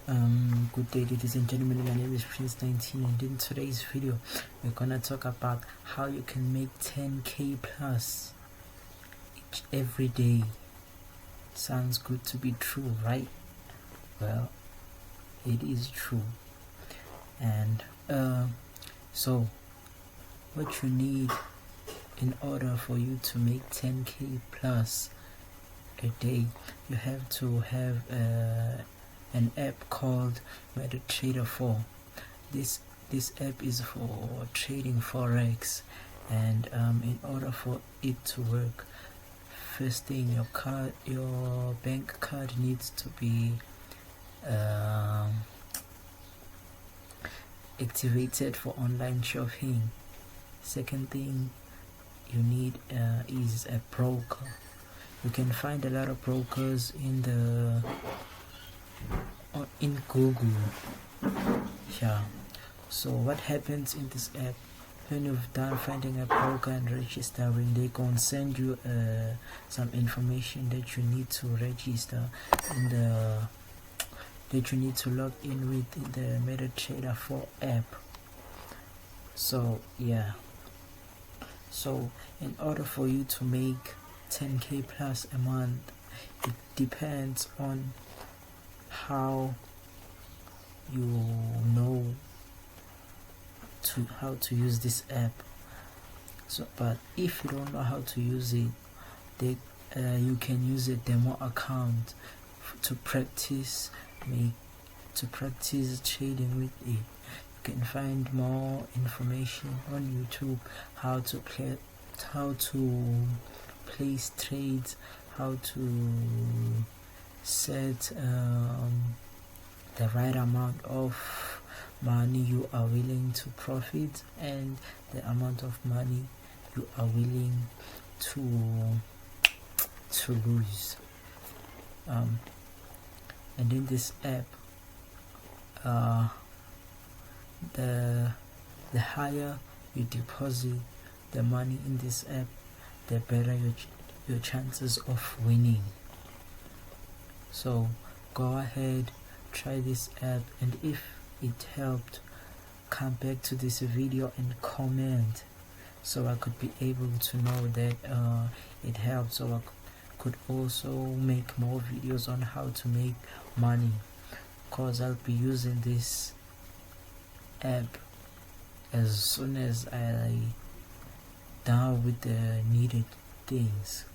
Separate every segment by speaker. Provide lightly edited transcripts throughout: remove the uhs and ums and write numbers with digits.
Speaker 1: Good day, ladies and gentlemen. My name is Prince19, and in today's video we're gonna talk about how you can make 10k plus every day. Sounds good to be true, right? Well, it is true. And so what you need in order for you to make 10k plus a day, you have to have an app called MetaTrader 4. This app is for trading forex, and in order for it to work, first thing, your bank card needs to be activated for online shopping. Second thing you need is a broker. You can find a lot of brokers in Google. Yeah. So what happens in this app, when you've done finding a broker and registering, they can send you some information that you need to register that you need to log in with the MetaTrader 4 app. So yeah, so in order for you to make 10k plus a month, it depends on how you know how to use this app. So but if you don't know how to use it, you can use a demo account to practice trading with it. You can find more information on YouTube, how to place trades, how to set the right amount of money you are willing to profit and the amount of money you are willing to lose. And in this app, the higher you deposit the money in this app, the better your chances of winning. So go ahead, try this app, and if it helped, come back to this video and comment, so I could be able to know that it helped, so I could also make more videos on how to make money, because I'll be using this app as soon as I done with the needed things.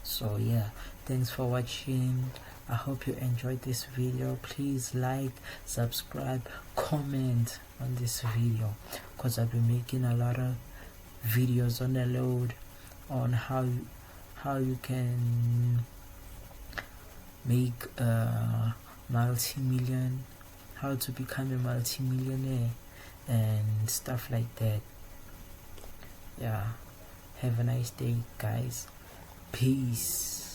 Speaker 1: So yeah, thanks for watching. I hope you enjoyed this video. Please like, subscribe, comment on this video, because I'll be making a lot of videos on the load on how you can make multi-million, how to become a multi-millionaire and stuff like that. Yeah, have a nice day, guys. Peace.